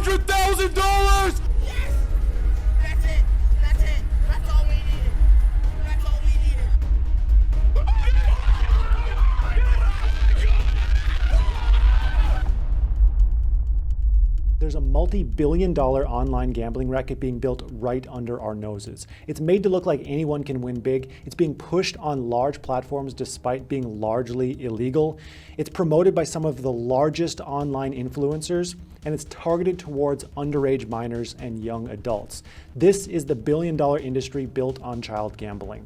$100,000! Yes! That's it. That's it. That's all we needed. That's all we needed. There's a multi-billion-dollar online gambling racket being built right under our noses. It's made to look like anyone can win big. It's being pushed on large platforms despite being largely illegal. It's promoted by some of the largest online influencers, and it's targeted towards underage minors and young adults. This is the billion-dollar industry built on child gambling.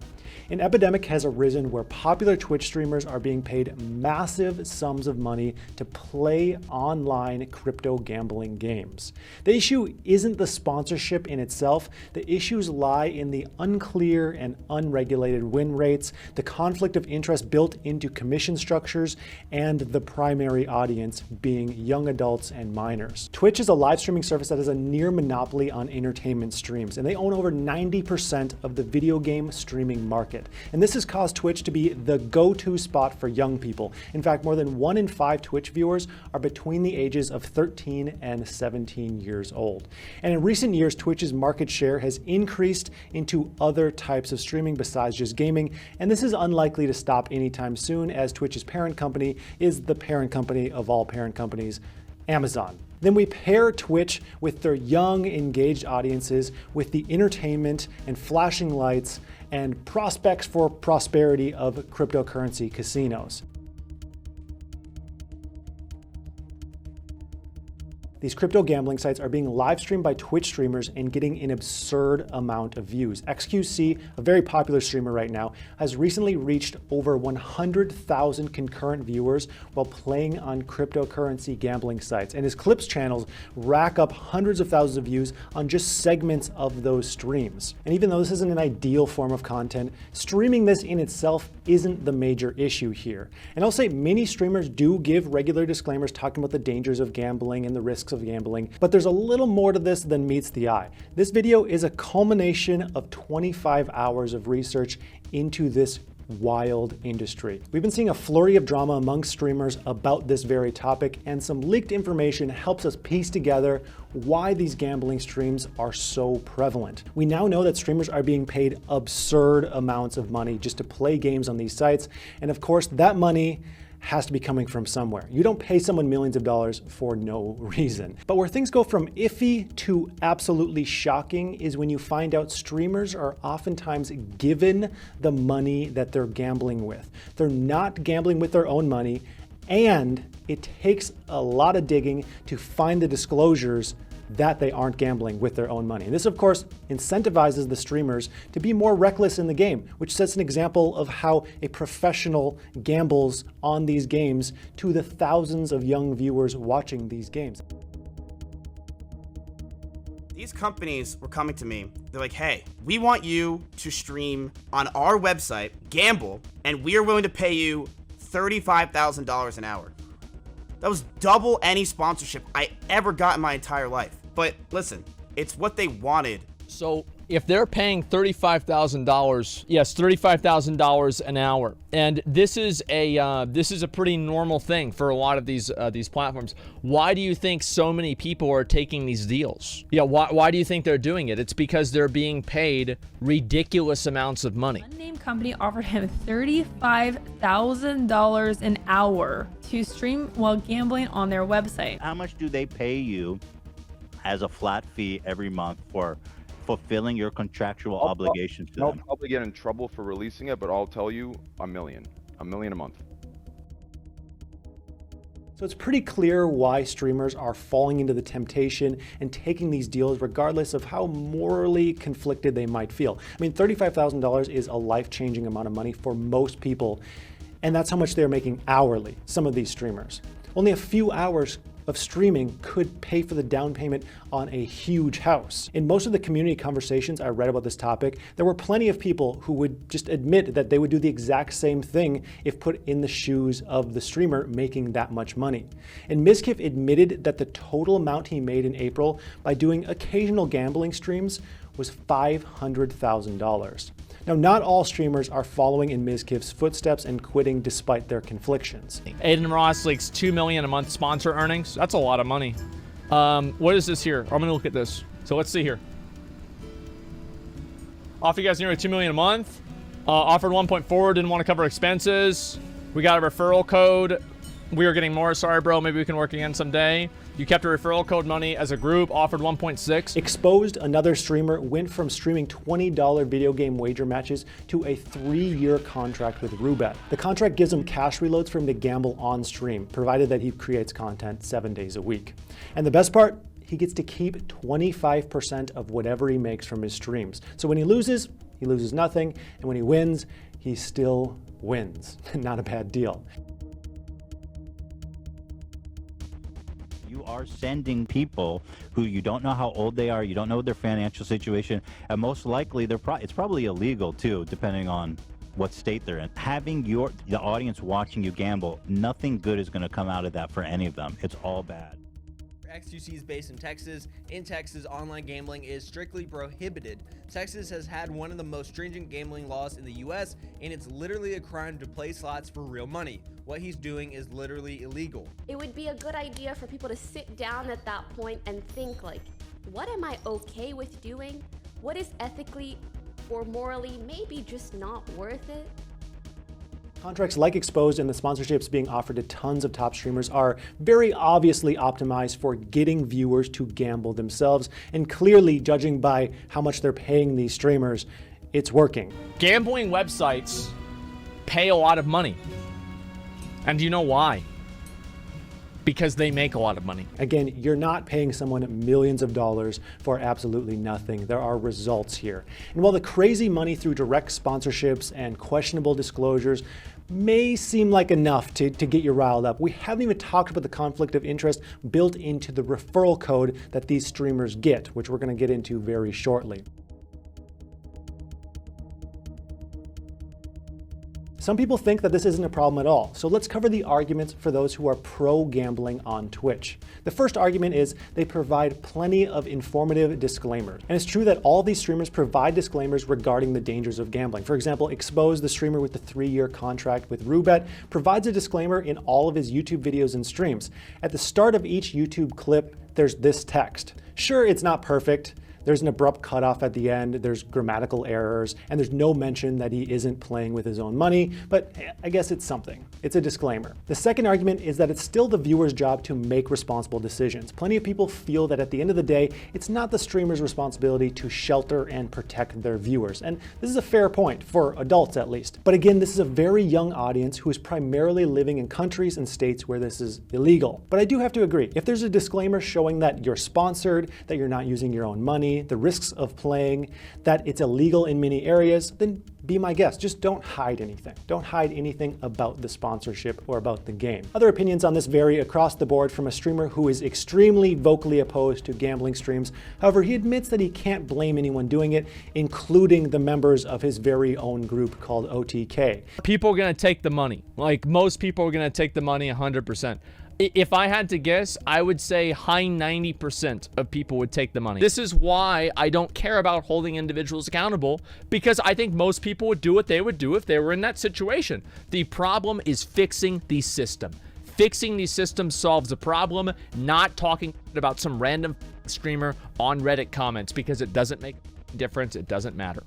An epidemic has arisen where popular Twitch streamers are being paid massive sums of money to play online crypto gambling games. The issue isn't the sponsorship in itself. The issues lie in the unclear and unregulated win rates, the conflict of interest built into commission structures, and the primary audience being young adults and minors. Twitch is a live streaming service that has a near monopoly on entertainment streams, and they own over 90% of the video game streaming market. And this has caused Twitch to be the go-to spot for young people. In fact, more than 1 in 5 Twitch viewers are between the ages of 13 and 17 years old. And in recent years, Twitch's market share has increased into other types of streaming besides just gaming, and this is unlikely to stop anytime soon, as Twitch's parent company is the parent company of all parent companies, Amazon. Then we pair Twitch with their young, engaged audiences with the entertainment and flashing lights and prospects for prosperity of cryptocurrency casinos. These crypto gambling sites are being live streamed by Twitch streamers and getting an absurd amount of views. XQC, a very popular streamer right now, has recently reached over 100,000 concurrent viewers while playing on cryptocurrency gambling sites. And his clips channels rack up hundreds of thousands of views on just segments of those streams. And even though this isn't an ideal form of content, streaming this in itself isn't the major issue here. And I'll say many streamers do give regular disclaimers talking about the dangers of gambling and the risks of gambling, but there's a little more to this than meets the eye. This video is a culmination of 25 hours of research into this wild industry. We've been seeing a flurry of drama among streamers about this very topic, and some leaked information helps us piece together why these gambling streams are so prevalent. We now know that streamers are being paid absurd amounts of money just to play games on these sites, and of course that money has to be coming from somewhere. You don't pay someone millions of dollars for no reason. But where things go from iffy to absolutely shocking is when you find out streamers are oftentimes given the money that they're gambling with. They're not gambling with their own money, and it takes a lot of digging to find the disclosures that they aren't gambling with their own money. And this, of course, incentivizes the streamers to be more reckless in the game, which sets an example of how a professional gambles on these games to the thousands of young viewers watching these games. These companies were coming to me. They're like, hey, we want you to stream on our website, gamble, and we are willing to pay you $35,000 an hour. That was double any sponsorship I ever got in my entire life. But listen, it's what they wanted. So if they're paying $35,000, yes, $35,000 an hour, and this is a pretty normal thing for a lot of these platforms. Why do you think so many people are taking these deals? Yeah, why do you think they're doing it? It's because they're being paid ridiculous amounts of money. Unnamed company offered him $35,000 an hour to stream while gambling on their website. How much do they pay you as a flat fee every month for fulfilling your contractual obligations to them? I'll probably get in trouble for releasing it, but I'll tell you, $1 million a month. So it's pretty clear why streamers are falling into the temptation and taking these deals regardless of how morally conflicted they might feel. I mean, $35,000 is a life-changing amount of money for most people, and that's how much they're making hourly, some of these streamers. Only a few hours of streaming could pay for the down payment on a huge house. In most of the community conversations I read about this topic, there were plenty of people who would just admit that they would do the exact same thing if put in the shoes of the streamer making that much money. And Mizkif admitted that the total amount he made in April by doing occasional gambling streams was $500,000. Now, not all streamers are following in Mizkif's footsteps and quitting despite their conflictions. Aiden Ross leaks $2 million a month sponsor earnings. That's a lot of money. What is this here? I'm gonna look at this. So let's see here. Offer you guys nearly $2 million a month. Offered 1.4, didn't want to cover expenses. We got a referral code. We are getting more. Sorry, bro. Maybe we can work again someday. You kept a referral code money as a group. Offered 1.6. Exposed, another streamer, went from streaming $20 video game wager matches to a 3-year contract with Roobet. The contract gives him cash reloads for him to gamble on stream, provided that he creates content 7 days a week. And the best part, he gets to keep 25% of whatever he makes from his streams. So when he loses nothing, and when he wins, he still wins. Not a bad deal. You are sending people who you don't know how old they are, you don't know their financial situation, and most likely it's probably illegal too, depending on what state they're in. Having the audience watching you gamble, nothing good is going to come out of that for any of them. It's all bad. XQC is based in Texas. In Texas, online gambling is strictly prohibited. Texas has had one of the most stringent gambling laws in the US, and it's literally a crime to play slots for real money. What he's doing is literally illegal. It would be a good idea for people to sit down at that point and think like, what am I okay with doing? What is ethically or morally maybe just not worth it? Contracts like Exposed and the sponsorships being offered to tons of top streamers are very obviously optimized for getting viewers to gamble themselves, and clearly, judging by how much they're paying these streamers, it's working. Gambling websites pay a lot of money. And do you know why? Because they make a lot of money. Again, you're not paying someone millions of dollars for absolutely nothing. There are results here. And while the crazy money through direct sponsorships and questionable disclosures may seem like enough to get you riled up, we haven't even talked about the conflict of interest built into the referral code that these streamers get, which we're going to get into very shortly. Some people think that this isn't a problem at all, so let's cover the arguments for those who are pro-gambling on Twitch. The first argument is they provide plenty of informative disclaimers. And it's true that all these streamers provide disclaimers regarding the dangers of gambling. For example, Expose, the streamer with the 3-year contract with Roobet, provides a disclaimer in all of his YouTube videos and streams. At the start of each YouTube clip, there's this text. Sure, it's not perfect. There's an abrupt cutoff at the end, there's grammatical errors, and there's no mention that he isn't playing with his own money, but I guess it's something. It's a disclaimer. The second argument is that it's still the viewer's job to make responsible decisions. Plenty of people feel that at the end of the day, it's not the streamer's responsibility to shelter and protect their viewers. And this is a fair point, for adults at least. But again, this is a very young audience who is primarily living in countries and states where this is illegal. But I do have to agree, if there's a disclaimer showing that you're sponsored, that you're not using your own money, the risks of playing, that it's illegal in many areas, then be my guest. Just don't hide anything. Don't hide anything about the sponsorship or about the game. Other opinions on this vary across the board from a streamer who is extremely vocally opposed to gambling streams. However, he admits that he can't blame anyone doing it, including the members of his very own group called OTK. People are going to take the money. Like, most people are going to take the money 100%. If I had to guess, I would say high 90% of people would take the money. This is why I don't care about holding individuals accountable, because I think most people would do what they would do if they were in that situation. The problem is fixing the system. Fixing these systems solves the problem, not talking about some random streamer on Reddit comments, because it doesn't make a difference. It doesn't matter.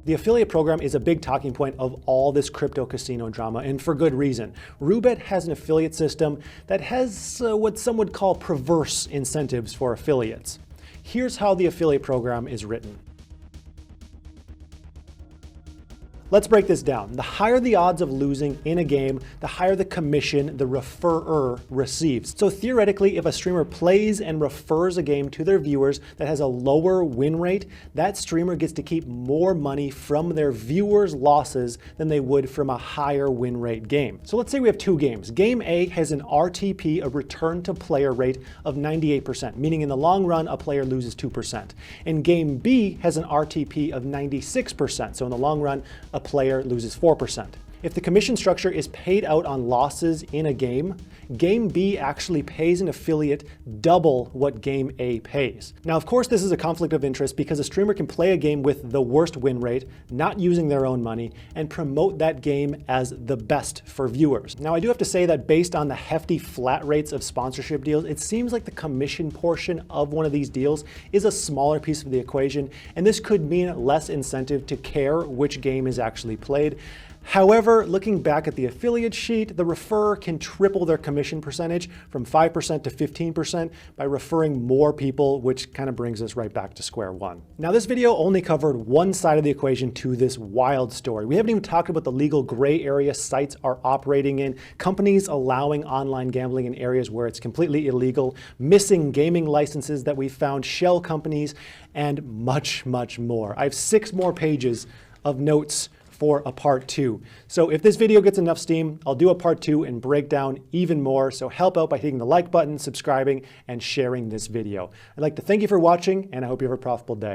The affiliate program is a big talking point of all this crypto casino drama, and for good reason. Roobet has an affiliate system that has what some would call perverse incentives for affiliates. Here's how the affiliate program is written. Let's break this down. The higher the odds of losing in a game, the higher the commission the referrer receives. So theoretically, if a streamer plays and refers a game to their viewers that has a lower win rate, that streamer gets to keep more money from their viewers' losses than they would from a higher win rate game. So let's say we have two games. Game A has an RTP, a return to player rate of 98%, meaning in the long run, a player loses 2%. And game B has an RTP of 96%, so in the long run, a player loses 4%. If the commission structure is paid out on losses in a game, Game B actually pays an affiliate double what Game A pays. Now, of course, this is a conflict of interest because a streamer can play a game with the worst win rate, not using their own money, and promote that game as the best for viewers. Now, I do have to say that based on the hefty flat rates of sponsorship deals, it seems like the commission portion of one of these deals is a smaller piece of the equation, and this could mean less incentive to care which game is actually played. However, looking back at the affiliate sheet, the referrer can triple their commission percentage from 5% to 15% by referring more people, which kind of brings us right back to square one. Now, this video only covered one side of the equation to this wild story. We haven't even talked about the legal gray area sites are operating in, companies allowing online gambling in areas where it's completely illegal, missing gaming licenses that we found, shell companies, and much, much more. I have 6 more pages of notes for a part 2. So if this video gets enough steam, I'll do a part 2 and break down even more. So help out by hitting the like button, subscribing, and sharing this video. I'd like to thank you for watching, and I hope you have a profitable day.